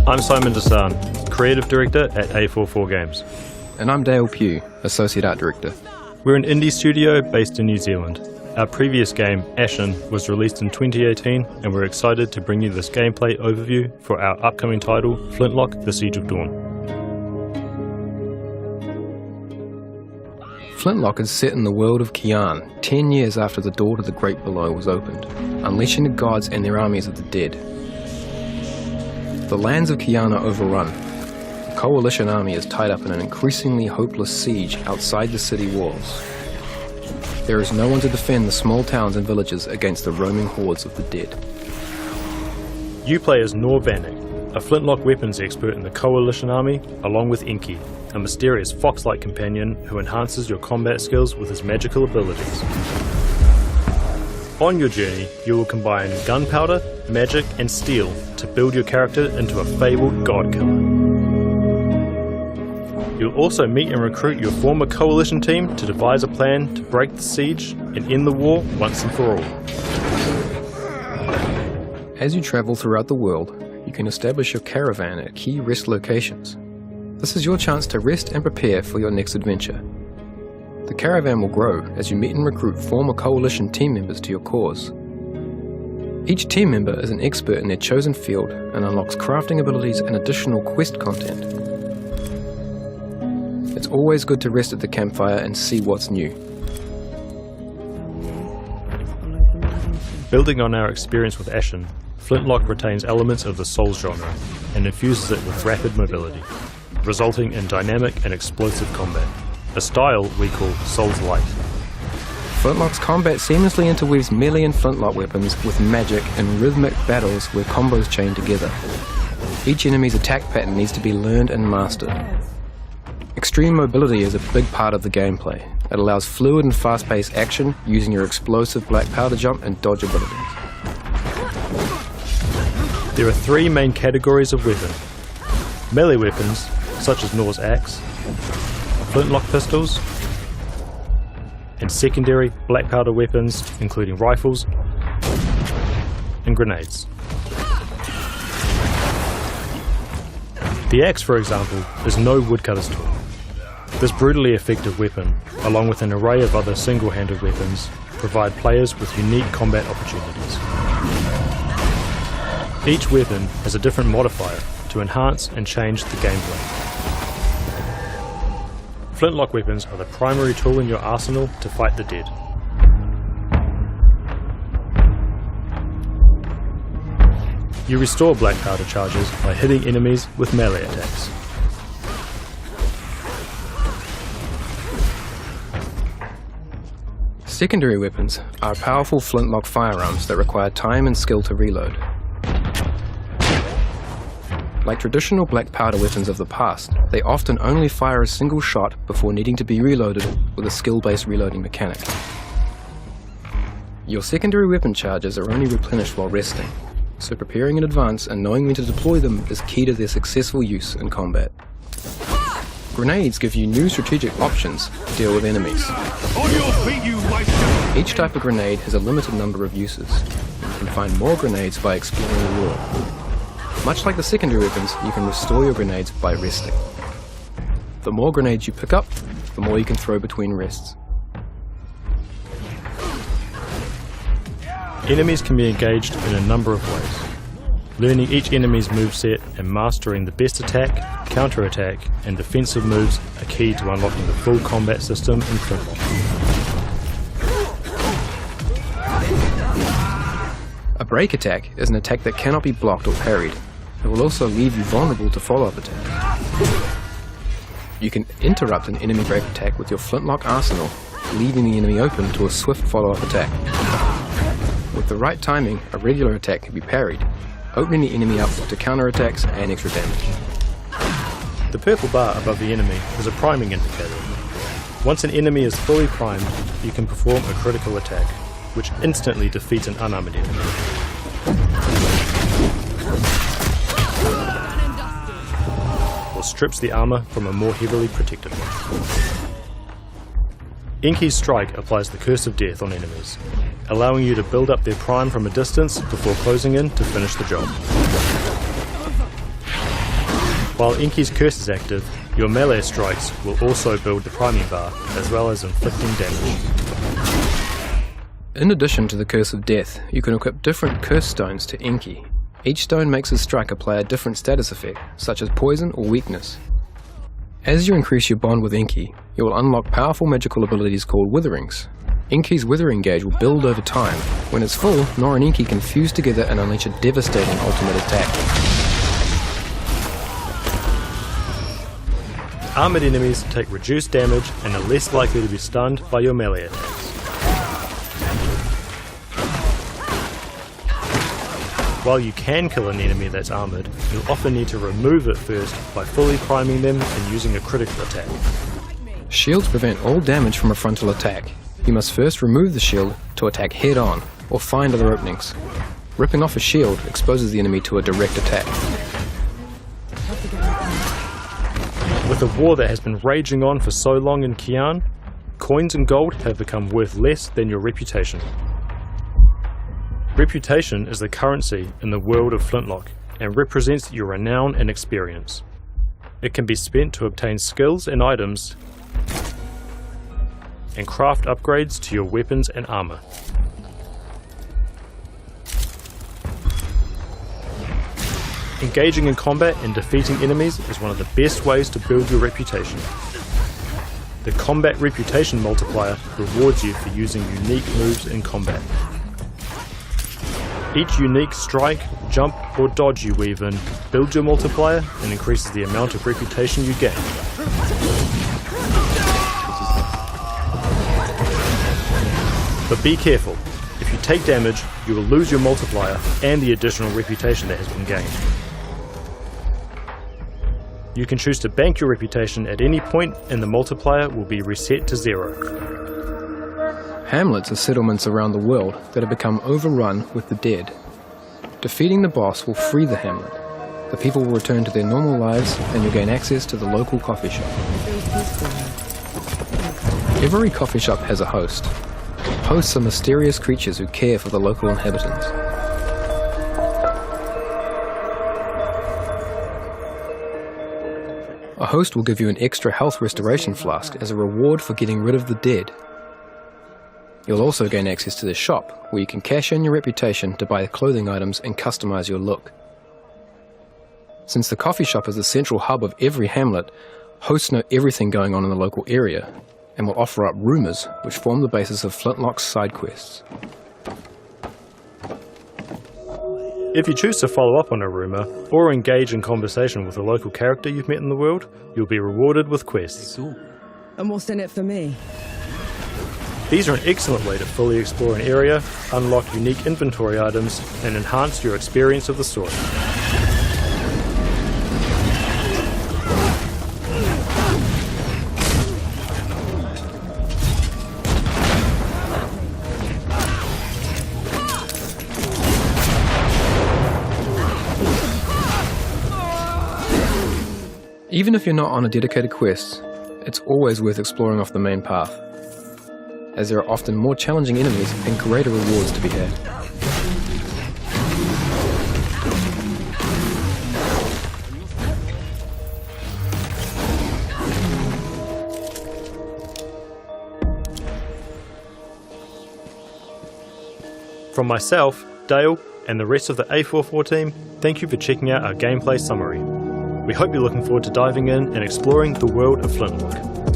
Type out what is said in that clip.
I'm Simon Desan, Creative Director at A44 Games. And I'm Dale Pugh, Associate Art Director. We're an indie studio based in New Zealand. Our previous game, Ashen, was released in 2018, and we're excited to bring you this gameplay overview for our upcoming title, Flintlock, Besieged of Dawn. Flintlock is set in the world of Kian, 10 years after the door to the Great Below was opened, unleashing the gods and their armies of the dead. The lands of Kian are overrun. The coalition army is tied up in an increasingly hopeless siege outside the city walls. There is no one to defend the small towns and villages against the roaming hordes of the dead. You play as Nor Vanek, a flintlock weapons expert in the coalition army, along with Enki, a mysterious fox-like companion who enhances your combat skills with his magical abilities. On your journey, you will combine gunpowder, magic and steel to build your character into a fabled god killer. You'll also meet and recruit your former coalition team to devise a plan to break the siege and end the war once and for all. As you travel throughout the world, you can establish your caravan at key rest locations. This is your chance to rest and prepare for your next adventure. The caravan will grow as you meet and recruit former coalition team members to your cause. Each team member is an expert in their chosen field and unlocks crafting abilities and additional quest content. It's always good to rest at the campfire and see what's new. Building on our experience with Ashen, Flintlock retains elements of the Souls genre and infuses it with rapid mobility, resulting in dynamic and explosive combat, a style we call Souls Light. Flintlock's combat seamlessly interweaves melee and flintlock weapons with magic and rhythmic battles where combos chain together. Each enemy's attack pattern needs to be learned and mastered. Extreme mobility is a big part of the gameplay. It allows fluid and fast-paced action using your explosive black powder jump and dodge abilities. There are three main categories of weapon. Melee weapons, such as Nor's axe, flintlock pistols, and secondary black powder weapons including rifles and grenades. The axe, for example, is no woodcutter's tool. This brutally effective weapon, along with an array of other single-handed weapons, provide players with unique combat opportunities. Each weapon has a different modifier to enhance and change the gameplay. Flintlock weapons are the primary tool in your arsenal to fight the dead. You restore black powder charges by hitting enemies with melee attacks. Secondary weapons are powerful flintlock firearms that require time and skill to reload. Like traditional black powder weapons of the past, they often only fire a single shot before needing to be reloaded with a skill-based reloading mechanic. Your secondary weapon charges are only replenished while resting, so preparing in advance and knowing when to deploy them is key to their successful use in combat. Grenades give you new strategic options to deal with enemies. On your feet, you waster! Each type of grenade has a limited number of uses. You can find more grenades by exploring the world. Much like the secondary weapons, you can restore your grenades by resting. The more grenades you pick up, the more you can throw between rests. Enemies can be engaged in a number of ways. Learning each enemy's moveset and mastering the best attack, counter-attack and defensive moves are key to unlocking the full combat system in Flintlock. A break attack is an attack that cannot be blocked or parried. It will also leave you vulnerable to follow-up attacks. You can interrupt an enemy break attack with your flintlock arsenal, leaving the enemy open to a swift follow-up attack. With the right timing, a regular attack can be parried, opening the enemy up to counterattacks and extra damage. The purple bar above the enemy is a priming indicator. Once an enemy is fully primed, you can perform a critical attack, which instantly defeats an unarmored enemy. Or strips the armor from a more heavily protected one. Enki's strike applies the Curse of Death on enemies, allowing you to build up their prime from a distance before closing in to finish the job. While Enki's curse is active, your melee strikes will also build the priming bar, as well as inflicting damage. In addition to the Curse of Death, you can equip different curse stones to Enki. Each stone makes his striker play a different status effect, such as poison or weakness. As you increase your bond with Enki, you will unlock powerful magical abilities called witherings. Enki's withering gauge will build over time. When it's full, Nor and Enki can fuse together and unleash a devastating ultimate attack. Armoured enemies take reduced damage and are less likely to be stunned by your melee attacks. While you can kill an enemy that's armoured, you'll often need to remove it first by fully priming them and using a critical attack. Shields prevent all damage from a frontal attack. You must first remove the shield to attack head-on, or find other openings. Ripping off a shield exposes the enemy to a direct attack. With a war that has been raging on for so long in Kian, coins and gold have become worth less than your reputation. Reputation is the currency in the world of Flintlock and represents your renown and experience. It can be spent to obtain skills and items and craft upgrades to your weapons and armour. Engaging in combat and defeating enemies is one of the best ways to build your reputation. The combat reputation multiplier rewards you for using unique moves in combat. Each unique strike, jump or dodge you weave in builds your multiplier and increases the amount of reputation you gain. But be careful, if you take damage, you will lose your multiplier and the additional reputation that has been gained. You can choose to bank your reputation at any point and the multiplier will be reset to 0. Hamlets are settlements around the world that have become overrun with the dead. Defeating the boss will free the hamlet. The people will return to their normal lives and you'll gain access to the local coffee shop. Every coffee shop has a host. Hosts are mysterious creatures who care for the local inhabitants. A host will give you an extra health restoration flask as a reward for getting rid of the dead. You'll also gain access to the shop, where you can cash in your reputation to buy clothing items and customize your look. Since the coffee shop is the central hub of every hamlet, hosts know everything going on in the local area, and will offer up rumours which form the basis of Flintlock's side quests. If you choose to follow up on a rumour, or engage in conversation with a local character you've met in the world, you'll be rewarded with quests. And what's in it for me? These are an excellent way to fully explore an area, unlock unique inventory items, and enhance your experience of the story. Even if you're not on a dedicated quest, it's always worth exploring off the main path, as there are often more challenging enemies and greater rewards to be had. From myself, Dale, and the rest of the A44 team, thank you for checking out our gameplay summary. We hope you're looking forward to diving in and exploring the world of Flintlock.